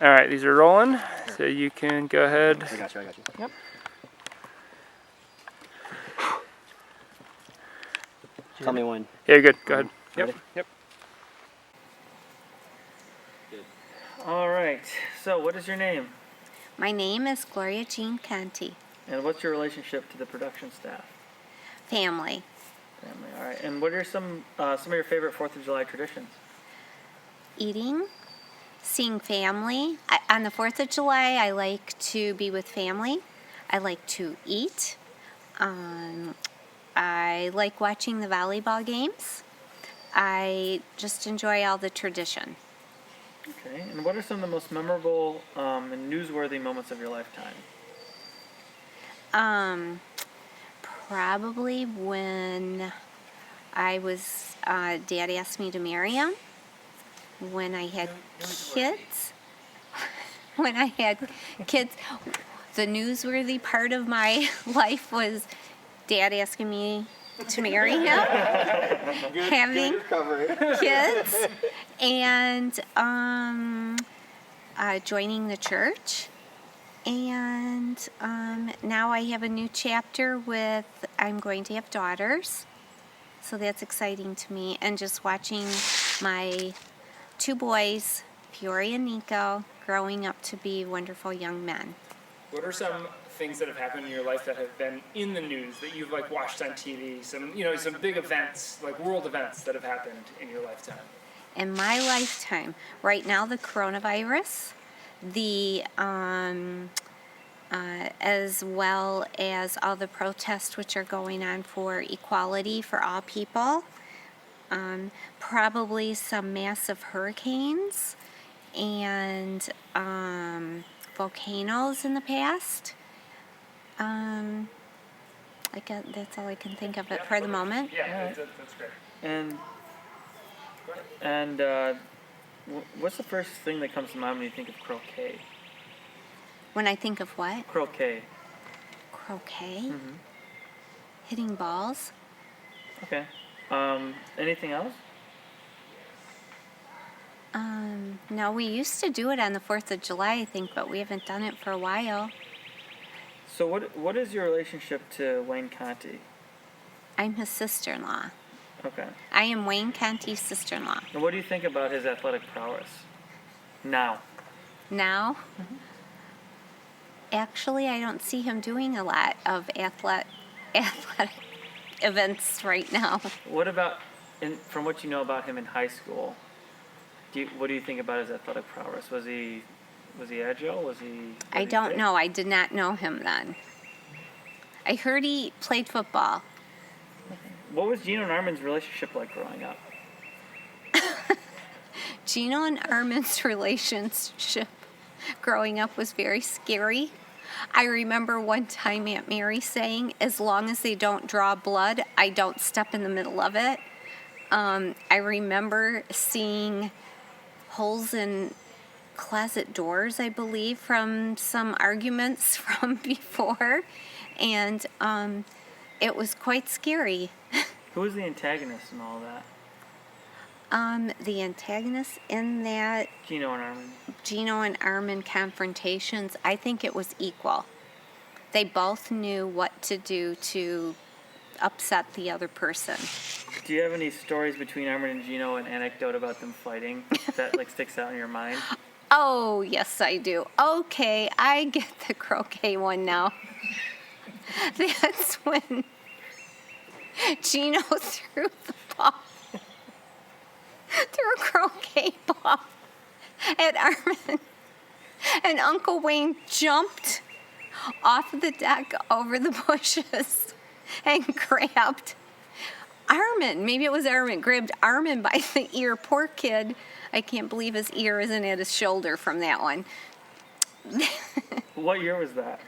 All right, these are rolling, so you can go ahead. I got you. Yep. Tell me when. Yeah, you're good. Go ahead. Ready? Yep. Good. All right. So, what is your name? My name is Gloria Jean Conti. And what's your relationship to the production staff? Family. Family. All right. And what are some of your favorite 4th of July traditions? Eating, seeing family. On the 4th of July, I like to be with family. I like to eat. I like watching the volleyball games. I just enjoy all the tradition. Okay. And what are some of the most memorable and newsworthy moments of your lifetime? Probably when I was, Dad asked me to marry him. When I had kids. When I had kids. The newsworthy part of my life was Dad asking me to marry him, having kids, and joining the church. And now I have a new chapter with, I'm going to have daughters. So that's exciting to me. And just watching my 2 boys, Peoria and Nico, growing up to be wonderful young men. What are some things that have happened in your life that have been in the news that you've like watched on TV? Some big events, like world events that have happened in your lifetime. In my lifetime, right now the coronavirus, the as well as all the protests which are going on for equality for all people, probably some massive hurricanes and volcanoes in the past. That's all I can think of it for the moment. Yeah, that's great. And what's the first thing that comes to mind when you think of croquet? When I think of what? Croquet. Croquet? Mm-hmm. Hitting balls? Okay. Anything else? No, we used to do it on the 4th of July, I think, but we haven't done it for a while. So what is your relationship to Wayne Conti? I'm his sister-in-law. Okay. I am Wayne Conti's sister-in-law. And what do you think about his athletic prowess now? Now? Actually, I don't see him doing a lot of athletic events right now. What about, from what you know about him in high school, what do you think about his athletic prowess? Was he agile? I don't know. I did not know him then. I heard he played football. What was Gino and Armin's relationship like growing up? Gino and Armin's relationship growing up was very scary. I remember one time Aunt Mary saying, as long as they don't draw blood, I don't step in the middle of it. I remember seeing holes in closet doors, I believe, from some arguments from before, and it was quite scary. Who was the antagonist in all of that? The antagonist in that Gino and Armin confrontations, I think it was equal. They both knew what to do to upset the other person. Do you have any stories between Armin and Gino, an anecdote about them fighting that sticks out in your mind? Oh, yes, I do. Okay, I get the croquet one now. That's when Gino threw the ball, threw a croquet ball at Armin, and Uncle Wayne jumped off the deck over the bushes and grabbed Armin. Maybe it was Armin. Grabbed Armin by the ear. Poor kid. I can't believe his ear isn't at his shoulder from that one. What year was that?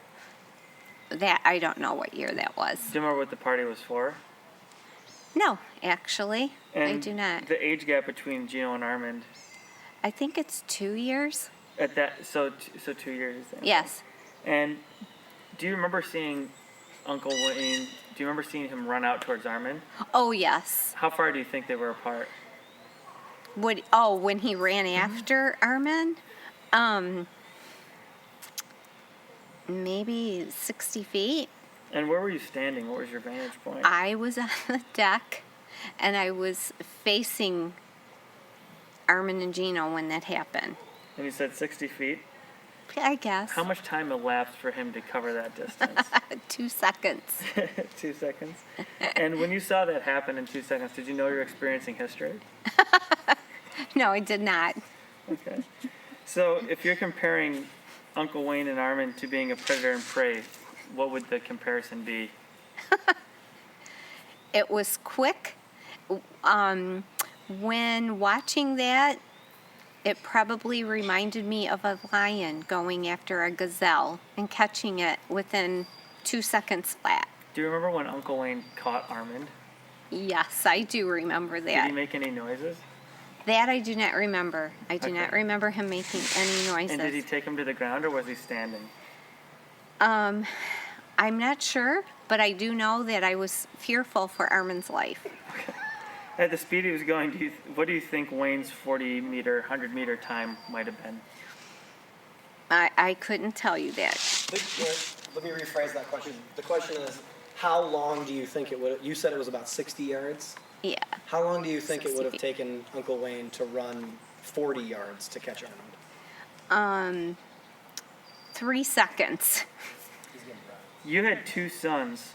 I don't know what year that was. Do you remember what the party was for? No, actually, I do not. The age gap between Gino and Armin. I think it's 2 years. At that, so 2 years. Then. Yes. And do you remember seeing Uncle Wayne? Do you remember seeing him run out towards Armin? Oh, yes. How far do you think they were apart? When he ran after Armin? Maybe 60 feet. And where were you standing? What was your vantage point? I was on the deck, and I was facing Armin and Gino when that happened. And you said 60 feet. I guess. How much time elapsed for him to cover that distance? 2 seconds. 2 seconds. And when you saw that happen in 2 seconds, did you know you were experiencing history? No, I did not. Okay. So if you're comparing Uncle Wayne and Armin to being a predator and prey, what would the comparison be? It was quick. When watching that, it probably reminded me of a lion going after a gazelle and catching it within 2 seconds flat. Do you remember when Uncle Wayne caught Armin? Yes, I do remember Did he that. make any noises? That I do not remember. I do not Okay. remember him making any noises. And did he take him to the ground or was he standing? I'm not sure, but I do know that I was fearful for Armin's life. At the speed he was going, what do you think Wayne's 40-meter, 100-meter time might have been? I couldn't tell you that. Let me rephrase that question. The question is, how long do you think it would? You said it was about 60 yards. Yeah. How long do you think it 60 would have feet. taken Uncle Wayne to run 40 yards to catch Armand? 3 seconds. You had 2 sons.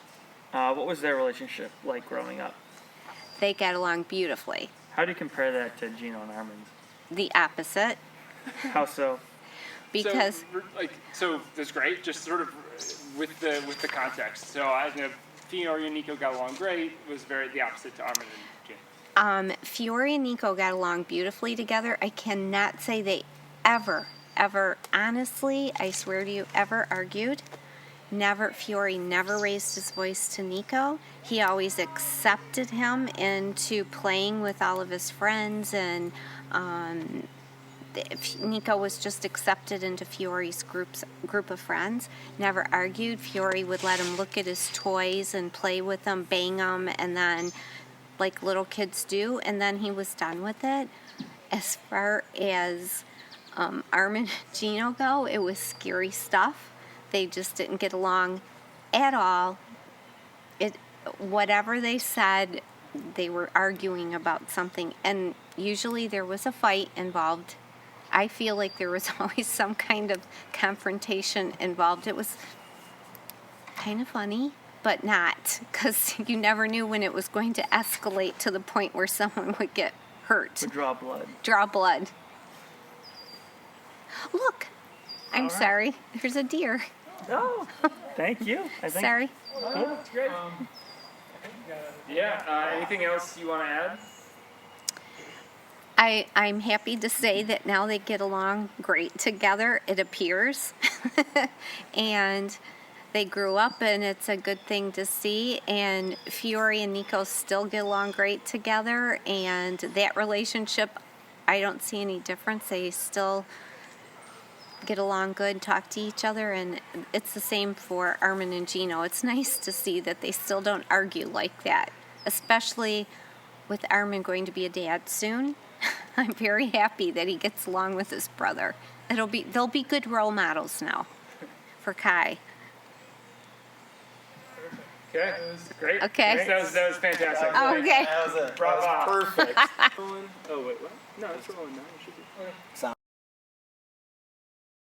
What was their relationship like growing up? They got along beautifully. How do you compare that to Gino and Armin's? The opposite, How so? because So that's great. Just sort of with the context. So I know Fiore and Nico got along great. It was very the opposite to Armin and Jane. Fiore and Nico got along beautifully together. I cannot say they ever, honestly, I swear to you, ever argued. Fiore never raised his voice to Nico. He always accepted him into playing with all of his friends, and Nico was just accepted into Fiore's group of friends. Never argued. Fiore would let him look at his toys and play with them, bang them, and then, like little kids do, and then he was done with it. As far as Armin and Gino go, it was scary stuff. They just didn't get along at all. Whatever they said, they were arguing about something, and usually there was a fight involved. I feel like there was always some kind of confrontation involved. It was kind of funny, but not, because you never knew when it was going to escalate to the point where someone would get hurt, Would draw blood. draw blood. Look, I'm All right. sorry. There's a deer. Oh, thank you. I think Sorry. That's great. Anything else you want to add? I'm happy to say that now they get along great together, it appears. And they grew up, and it's a good thing to see. And Fiore and Nico still get along great together. And that relationship, I don't see any difference. They still get along good, talk to each other. And it's the same for Armin and Gino. It's nice to see that they still don't argue like that, especially with Armin going to be a dad soon. I'm very happy that he gets along with his brother. They'll be good role models now for Kai. Okay, that was great. Okay. Great. That was fantastic. Okay. That was it. Bravo. That was perfect. Oh wait, what? No, it's rolling now. It should be. Sound